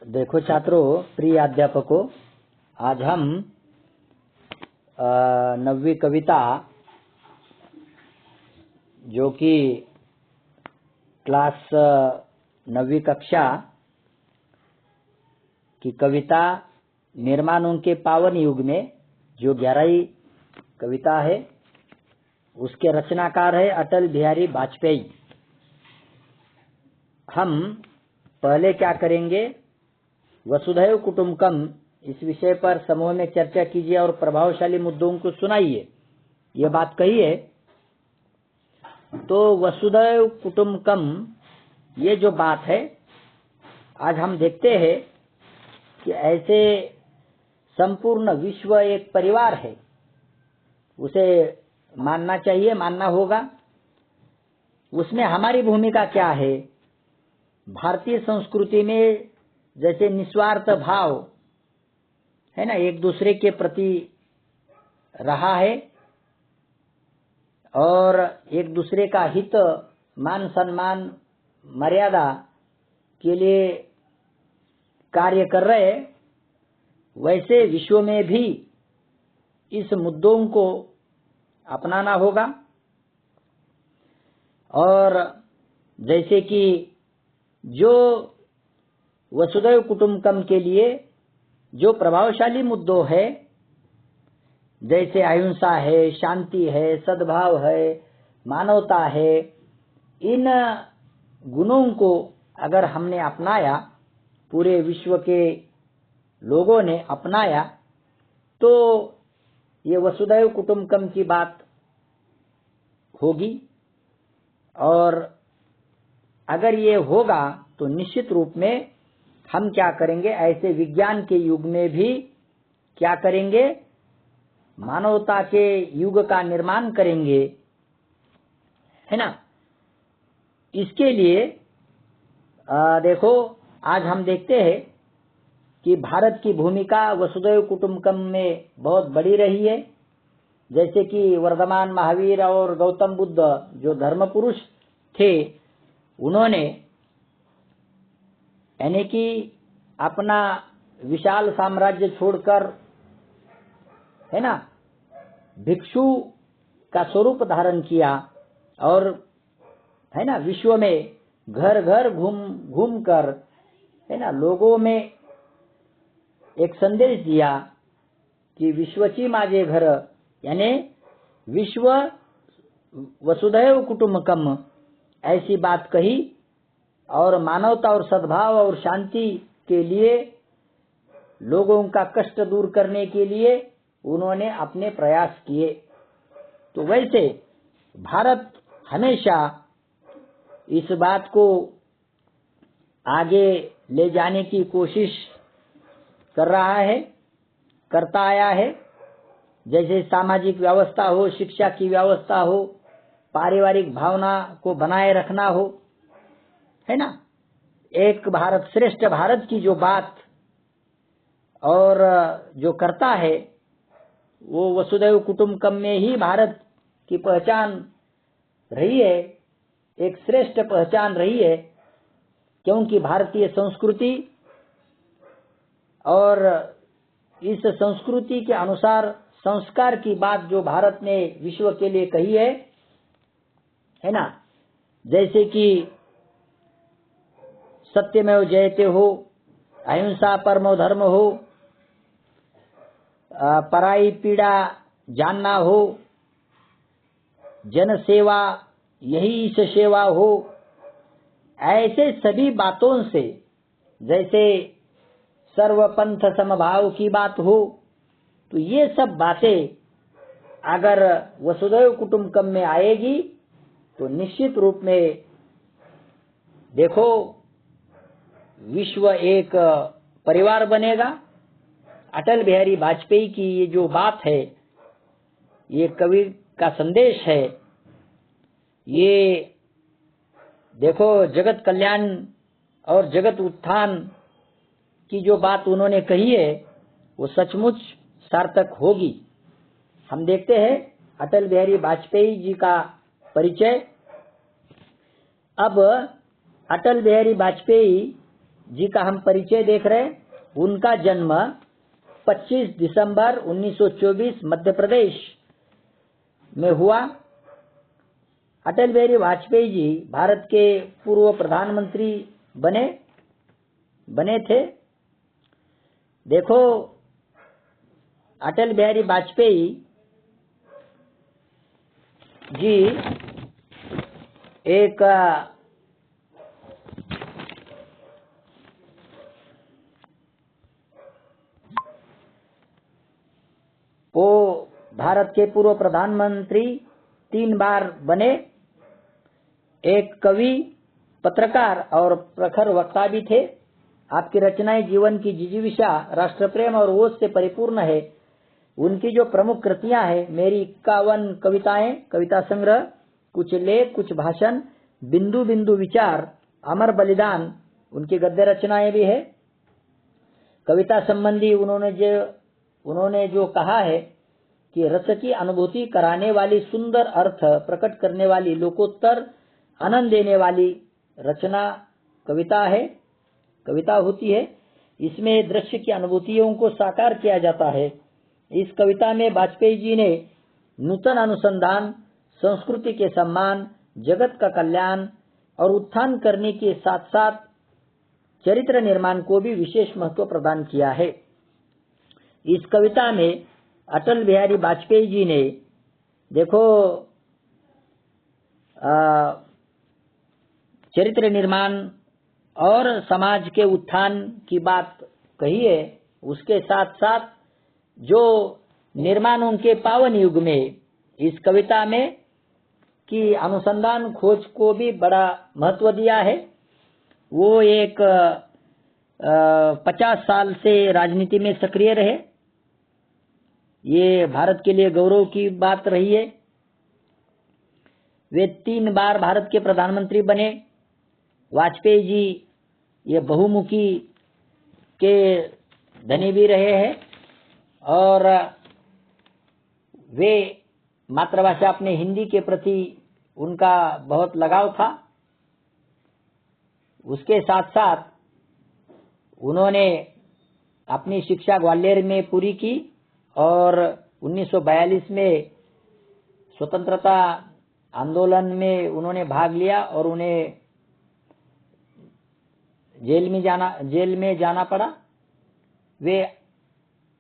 देखो छात्रों, प्रिय अध्यापकों, आज हम नवीं कविता जो कि क्लास नवीं कक्षा की कविता निर्माणों के पावन युग में जो 11वीं कविता है, उसके रचनाकार है अटल बिहारी वाजपेयी। हम पहले क्या करेंगे, वसुधैव कुटुंबकम इस विषय पर समूह में चर्चा कीजिए और प्रभावशाली मुद्दों को सुनाइए, ये बात कही है। तो वसुधैव कुटुंबकम ये जो बात है, आज हम देखते हैं कि ऐसे संपूर्ण विश्व एक परिवार है, उसे मानना चाहिए, मानना होगा। उसमें हमारी भूमिका क्या है? भारतीय संस्कृति में जैसे निस्वार्थ भाव है ना, एक दूसरे के प्रति रहा है और एक दूसरे का हित, मान सम्मान, मर्यादा के लिए कार्य कर रहे, वैसे विश्व में भी इस मुद्दों को अपनाना होगा। और जैसे कि जो वसुधैव कुटुंबकम के लिए जो प्रभावशाली मुद्दों है, जैसे अहिंसा है, शांति है, सद्भाव है, मानवता है, इन गुणों को अगर हमने अपनाया, पूरे विश्व के लोगों ने अपनाया, तो ये वसुधैव कुटुंबकम की बात होगी। और अगर ये होगा तो निश्चित रूप में हम क्या करेंगे, ऐसे विज्ञान के युग में भी क्या करेंगे, मानवता के युग का निर्माण करेंगे, है ना। इसके लिए देखो, आज हम देखते हैं कि भारत की भूमिका वसुधैव कुटुंबकम में बहुत बड़ी रही है। जैसे कि वर्धमान महावीर और गौतम बुद्ध जो धर्म पुरुष थे, उन्होंने यानी कि अपना विशाल साम्राज्य छोड़कर, है ना, भिक्षु का स्वरूप धारण किया और, है ना, विश्व में घर घर घूम कर, है ना, लोगों में एक संदेश दिया कि विश्वची माझे घर, यानी विश्व वसुधैव कुटुंबकम, ऐसी बात कही। और मानवता और सद्भाव और शांति के लिए, लोगों का कष्ट दूर करने के लिए उन्होंने अपने प्रयास किए। तो वैसे भारत हमेशा इस बात को आगे ले जाने की कोशिश कर रहा है, करता आया है। जैसे सामाजिक व्यवस्था हो, शिक्षा की व्यवस्था हो, पारिवारिक भावना को बनाए रखना हो, है ना, एक भारत श्रेष्ठ भारत की जो बात और जो करता है, वो वसुधैव कुटुंबकम में ही भारत की पहचान रही है, एक श्रेष्ठ पहचान रही है। क्योंकि भारतीय संस्कृति और इस संस्कृति के अनुसार संस्कार की बात जो भारत ने विश्व के लिए कही है ना, जैसे कि सत्यमेव जयते हो, अहिंसा परमो धर्म हो, पराई पीड़ा जानना हो, जन सेवा यही ईश सेवा हो, ऐसे सभी बातों से, जैसे सर्वपंथ समभाव की बात हो, तो ये सब बातें अगर वसुधैव कुटुंबकम में आएगी तो निश्चित रूप में देखो, विश्व एक परिवार बनेगा। अटल बिहारी वाजपेयी की ये जो बात है, ये कवि का संदेश है, ये देखो जगत कल्याण और जगत उत्थान की जो बात उन्होंने कही है, वो सचमुच सार्थक होगी। हम देखते हैं अटल बिहारी वाजपेयी जी का परिचय। अब अटल बिहारी वाजपेयी जी का हम परिचय देख रहे हैं। उनका जन्म 25 दिसंबर 1924 मध्य प्रदेश में हुआ। अटल बिहारी वाजपेयी जी भारत के पूर्व प्रधानमंत्री बने थे। देखो, अटल बिहारी वाजपेयी जी एक वो भारत के पूर्व प्रधानमंत्री 3 बार बने। एक कवि, पत्रकार और प्रखर वक्ता भी थे। आपकी रचनाएं जीवन की जिजीविषा, राष्ट्र प्रेम और ओज से परिपूर्ण है। उनकी जो प्रमुख कृतियां हैं, मेरी 51 कविताएं, कविता संग्रह, कुछ लेख, कुछ भाषण, बिंदु बिंदु विचार, अमर बलिदान, उनकी गद्य रचनाएं भी है। कविता संबंधी उन्होंने जो कहा है कि रस की अनुभूति कराने वाली, सुंदर अर्थ प्रकट करने वाली, लोकोत्तर आनंद देने वाली रचना कविता होती है। इसमें दृश्य की अनुभूतियों को साकार किया जाता है। इस कविता में वाजपेयी जी ने नूतन अनुसंधान, संस्कृति के सम्मान, जगत का कल्याण और उत्थान करने के साथ साथ चरित्र निर्माण को भी विशेष महत्व प्रदान किया है। इस कविता में अटल बिहारी वाजपेयी जी ने देखो चरित्र निर्माण और समाज के उत्थान की बात कही है। उसके साथ साथ जो निर्माण उनके पावन युग में इस कविता में की अनुसंधान खोज को भी बड़ा महत्व दिया है। वो एक 50 साल से राजनीति में सक्रिय रहे। ये भारत के लिए गौरव की बात रही है। वे 3 बार भारत के प्रधानमंत्री बने। वाजपेयी जी ये बहुमुखी के धनी भी रहे हैं और वे मातृभाषा अपने हिंदी के प्रति उनका बहुत लगाव था। उसके साथ साथ उन्होंने अपनी शिक्षा ग्वालियर में पूरी की और 1942 में स्वतंत्रता आंदोलन में उन्होंने भाग लिया और उन्हें जेल में जाना पड़ा। वे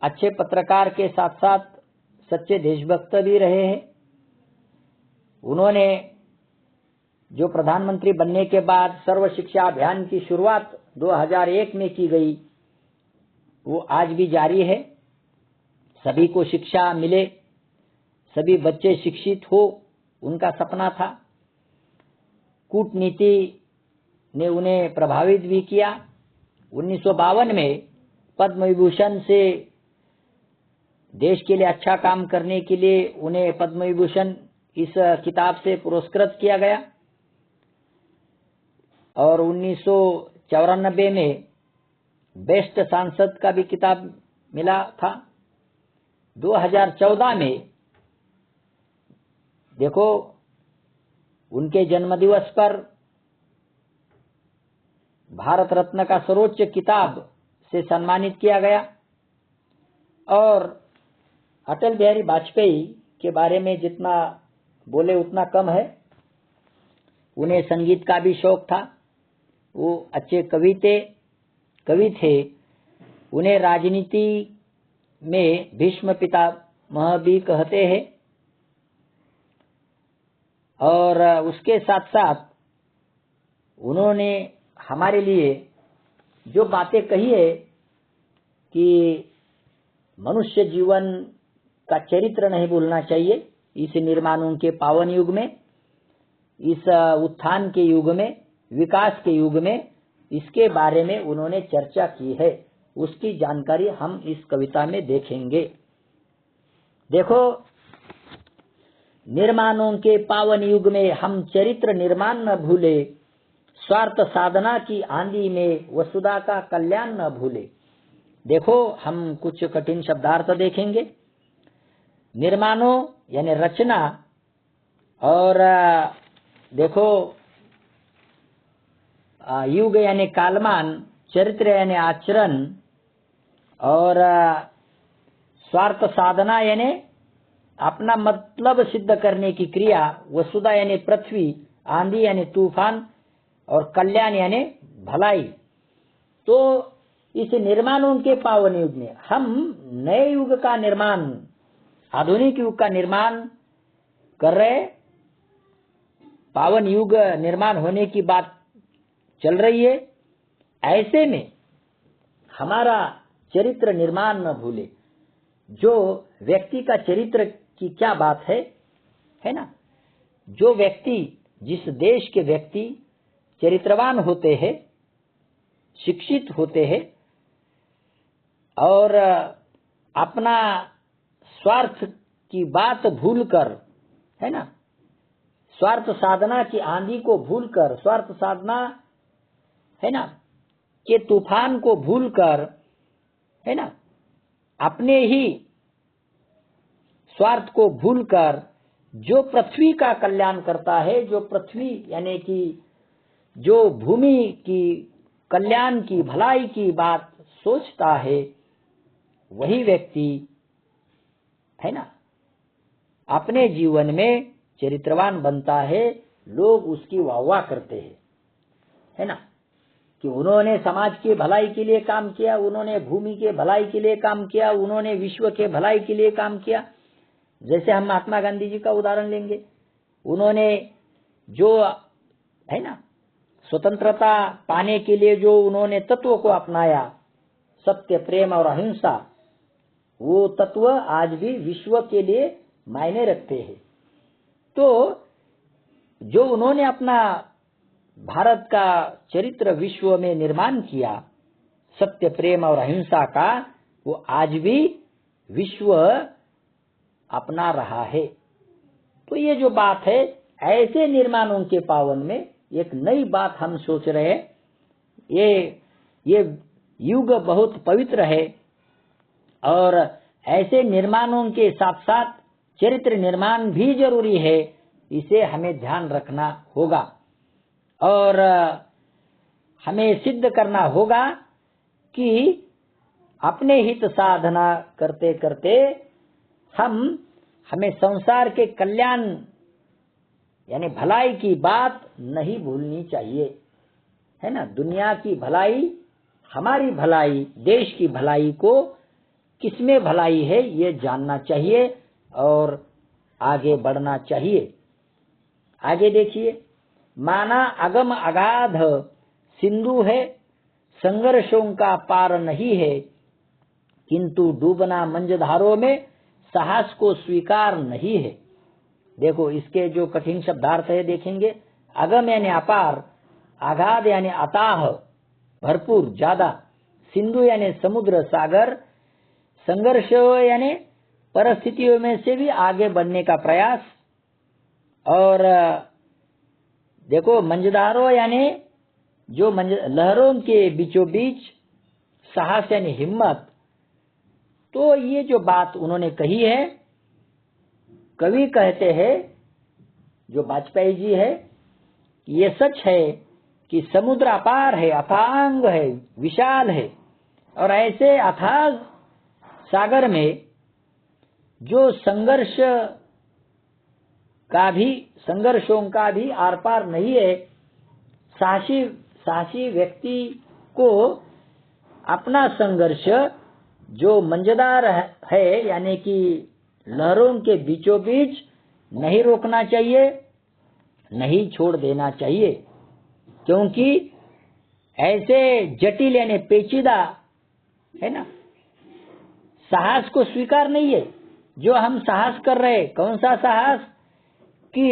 अच्छे पत्रकार के साथ साथ सच्चे देशभक्त भी रहे हैं। उन्होंने जो प्रधानमंत्री बनने के बाद सर्व शिक्षा अभियान की शुरुआत 2001 में की गई, वो आज भी जारी है। सभी को शिक्षा मिले, सभी बच्चे शिक्षित हो, उनका सपना था। कूटनीति ने उन्हें प्रभावित भी किया। 1952 में पद्म विभूषण से देश के लिए अच्छा काम करने के लिए उन्हें पद्म विभूषण इस किताब से पुरस्कृत किया गया और 1994 में बेस्ट सांसद का भी किताब मिला था। 2014 में देखो उनके जन्मदिवस पर भारत रत्न का सर्वोच्च किताब से सम्मानित किया गया। और अटल बिहारी वाजपेयी के बारे में जितना बोले उतना कम है। उन्हें संगीत का भी शौक था। वो अच्छे कवि थे। उन्हें राजनीति में भीष्म पितामह भी कहते हैं। और उसके साथ साथ उन्होंने हमारे लिए जो बातें कही है कि मनुष्य जीवन का चरित्र नहीं भूलना चाहिए, इस निर्माणों के पावन युग में, इस उत्थान के युग में, विकास के युग में, इसके बारे में उन्होंने चर्चा की है। उसकी जानकारी हम इस कविता में देखेंगे। देखो, निर्माणों के पावन युग में हम चरित्र निर्माण न भूले, स्वार्थ साधना की आंधी में वसुधा का कल्याण न भूले। देखो, हम कुछ कठिन शब्दार्थ देखेंगे। निर्माणों यानी रचना, और देखो युग यानी कालमान, चरित्र यानी आचरण, और स्वार्थ साधना यानी अपना मतलब सिद्ध करने की क्रिया, वसुधा यानी पृथ्वी, आंधी यानी तूफान, और कल्याण यानी भलाई। तो इस निर्माणों के पावन युग में हम नए युग का निर्माण, आधुनिक युग का निर्माण कर रहे। पावन युग निर्माण होने की बात चल रही है। ऐसे में हमारा चरित्र निर्माण न भूले। जो व्यक्ति का चरित्र की क्या बात है ना। जो व्यक्ति, जिस देश के व्यक्ति चरित्रवान होते हैं, शिक्षित होते हैं और अपना स्वार्थ की बात भूलकर, है ना, स्वार्थ साधना की आंधी को भूलकर, स्वार्थ साधना, है ना, के तूफान को भूलकर, है ना, अपने ही स्वार्थ को भूलकर जो पृथ्वी का कल्याण करता है, जो पृथ्वी यानी कि जो भूमि की कल्याण की, भलाई की बात सोचता है, वही व्यक्ति, है ना, अपने जीवन में चरित्रवान बनता है। लोग उसकी वाहवाह करते हैं, है ना, कि उन्होंने समाज की भलाई के लिए काम किया, उन्होंने भूमि के भलाई के लिए काम किया, उन्होंने विश्व के भलाई के लिए काम किया। जैसे हम महात्मा गांधी जी का उदाहरण लेंगे, उन्होंने जो, है ना, स्वतंत्रता पाने के लिए जो उन्होंने तत्व को अपनाया, सत्य, प्रेम और अहिंसा, वो तत्व आज भी विश्व के लिए मायने रखते हैं। तो जो उन्होंने अपना भारत का चरित्र विश्व में निर्माण किया, सत्य, प्रेम और अहिंसा का, वो आज भी विश्व अपना रहा है। तो ये जो बात है, ऐसे निर्माणों के पावन में एक नई बात हम सोच रहे हैं। ये युग बहुत पवित्र है और ऐसे निर्माणों के साथ साथ चरित्र निर्माण भी जरूरी है। इसे हमें ध्यान रखना होगा और हमें सिद्ध करना होगा कि अपने हित साधना करते करते हमें संसार के कल्याण यानी भलाई की बात नहीं भूलनी चाहिए, है ना। दुनिया की भलाई, हमारी भलाई, देश की भलाई को किसमें भलाई है ये जानना चाहिए और आगे बढ़ना चाहिए। आगे देखिए, माना अगम अगाध सिंधु है, संघर्षों का पार नहीं है, किंतु डूबना मंझधारों में साहस को स्वीकार नहीं है। देखो इसके जो कठिन शब्दार्थ है देखेंगे। अगम यानी अपार, अगाध यानी अताह, भरपूर, ज्यादा, सिंधु यानी समुद्र, सागर, संघर्ष यानी परिस्थितियों में से भी आगे बढ़ने का प्रयास, और देखो मंझधारों यानी जो लहरों के बीचों बीच, साहस यानी हिम्मत। तो ये जो बात उन्होंने कही है, कवि कहते हैं, जो वाजपेयी जी है, ये सच है कि समुद्र अपार है, अथांग है, विशाल है, और ऐसे अथाह सागर में जो संघर्षों का भी आर पार नहीं है, साहसी व्यक्ति को अपना संघर्ष जो मंझधार है यानी कि लहरों के बीचों बीच नहीं रोकना चाहिए, नहीं छोड़ देना चाहिए, क्योंकि ऐसे जटिल यानी पेचीदा, है ना, साहस को स्वीकार नहीं है जो हम साहस कर रहे। कौन सा साहस? कि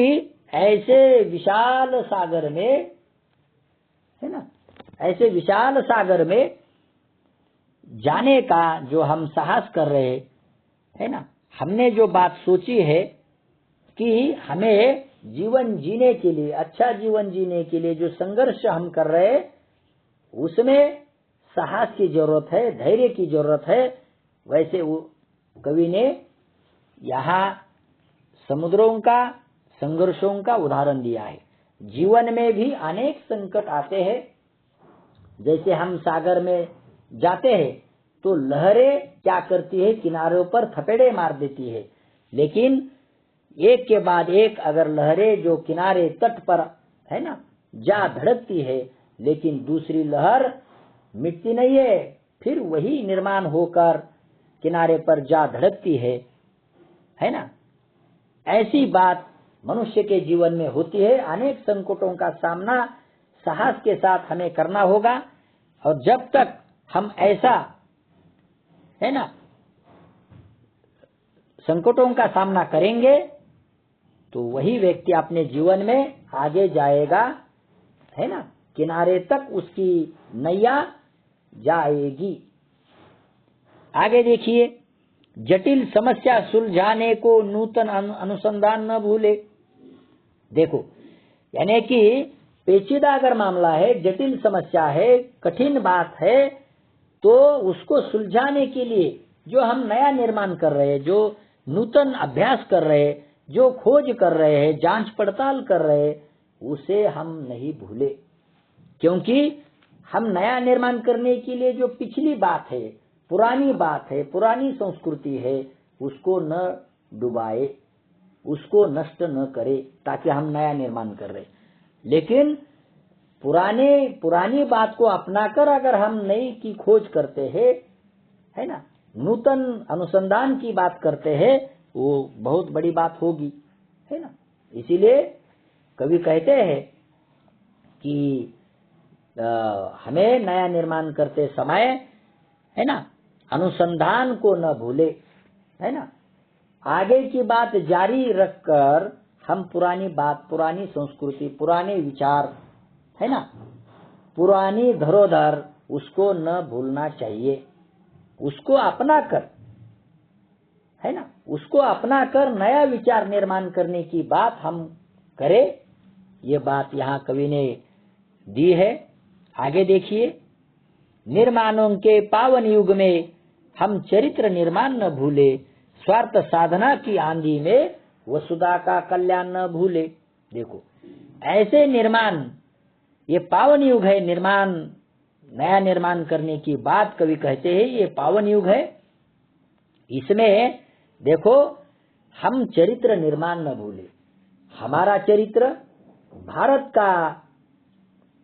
ऐसे विशाल सागर में, है ना, ऐसे विशाल सागर में जाने का जो हम साहस कर रहे, है ना, हमने जो बात सोची है कि हमें जीवन जीने के लिए, अच्छा जीवन जीने के लिए जो संघर्ष हम कर रहे, उसमें साहस की जरूरत है, धैर्य की जरूरत है। वैसे वो कवि ने यहाँ समुद्रों का, संघर्षों का उदाहरण दिया है। जीवन में भी अनेक संकट आते हैं जैसे हम सागर में जाते हैं तो लहरें क्या करती है, किनारों पर थपेड़े मार देती है, लेकिन एक के बाद एक अगर लहरें जो किनारे तट पर है ना जा धड़कती है, लेकिन दूसरी लहर मिटती नहीं है, फिर वही निर्माण होकर किनारे पर जा धड़कती है ना। ऐसी बात मनुष्य के जीवन में होती है। अनेक संकटों का सामना साहस के साथ हमें करना होगा, और जब तक हम ऐसा है ना संकटों का सामना करेंगे तो वही व्यक्ति अपने जीवन में आगे जाएगा, है ना, किनारे तक उसकी नैया जाएगी। आगे देखिए, जटिल समस्या सुलझाने को नूतन अनुसंधान न भूले। देखो, यानी कि पेचीदा अगर मामला है, जटिल समस्या है, कठिन बात है, तो उसको सुलझाने के लिए जो हम नया निर्माण कर रहे हैं, जो नूतन अभ्यास कर रहे हैं, जो खोज कर रहे हैं, जांच पड़ताल कर रहे हैं, उसे हम नहीं भूले। क्योंकि हम नया निर्माण करने के लिए जो पिछली बात है, पुरानी बात है, पुरानी संस्कृति है, उसको न डुबाए, उसको नष्ट न करे, ताकि हम नया निर्माण कर रहे। लेकिन पुरानी बात को अपनाकर अगर हम नई की खोज करते हैं, है ना, नूतन अनुसंधान की बात करते हैं, वो बहुत बड़ी बात होगी, है ना। इसीलिए कवि कहते हैं कि हमें नया निर्माण करते समय, है ना, अनुसंधान को न भूले, है ना। आगे की बात जारी रखकर हम पुरानी बात, पुरानी संस्कृति, पुराने विचार, है ना, पुरानी धरोहर, उसको न भूलना चाहिए। उसको अपना कर, है ना, उसको अपना कर नया विचार निर्माण करने की बात हम करें। ये बात यहाँ कवि ने दी है। आगे देखिए, निर्माणों के पावन युग में हम चरित्र निर्माण न भूले, स्वार्थ साधना की आंधी में वसुधा का कल्याण न भूले। देखो, ऐसे निर्माण, ये पावन युग है, निर्माण, नया निर्माण करने की बात कवि कहते हैं, ये पावन युग है। इसमें देखो, हम चरित्र निर्माण न भूले। हमारा चरित्र, भारत का,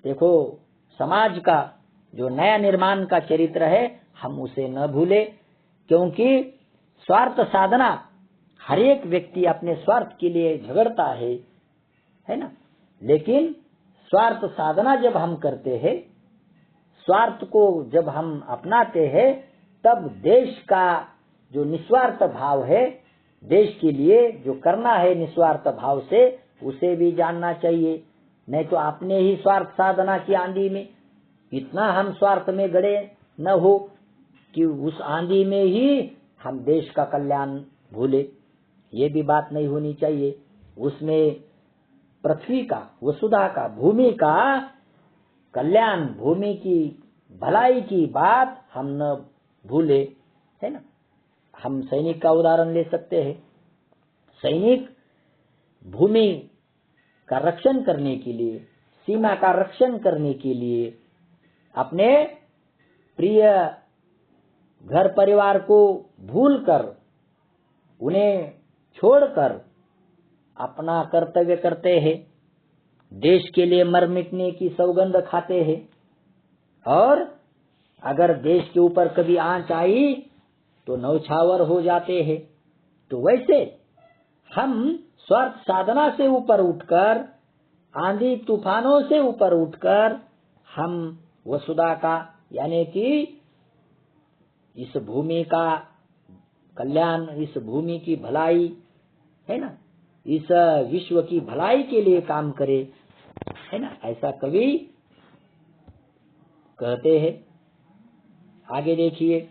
देखो, समाज का जो नया निर्माण का चरित्र है, हम उसे न भूले। क्योंकि स्वार्थ साधना, हर एक व्यक्ति अपने स्वार्थ के लिए झगड़ता है ना। लेकिन स्वार्थ साधना जब हम करते हैं, स्वार्थ को जब हम अपनाते हैं, तब देश का जो निस्वार्थ भाव है, देश के लिए जो करना है निस्वार्थ भाव से, उसे भी जानना चाहिए। नहीं तो अपने ही स्वार्थ साधना की आंधी में इतना हम स्वार्थ में गड़े न हो कि उस आंधी में ही हम देश का कल्याण भूले। ये भी बात नहीं होनी चाहिए। उसमें पृथ्वी का, वसुधा का, भूमि का कल्याण, भूमि की भलाई की बात हम न भूले, है ना। हम सैनिक का उदाहरण ले सकते हैं। सैनिक भूमि का रक्षण करने के लिए, सीमा का रक्षण करने के लिए अपने प्रिय घर परिवार को भूलकर, उन्हें छोड़कर अपना कर्तव्य करते हैं, देश के लिए मर मिटने की सौगंध खाते हैं। और अगर देश के ऊपर कभी आंच आई तो नौछावर हो जाते हैं। तो वैसे हम स्वार्थ साधना से ऊपर उठकर, आंधी तूफानों से ऊपर उठकर, हम वसुधा का, यानी कि इस भूमि का कल्याण, इस भूमि की भलाई, है ना, इस विश्व की भलाई के लिए काम करे, है ना। ऐसा कवि कहते हैं। आगे देखिए,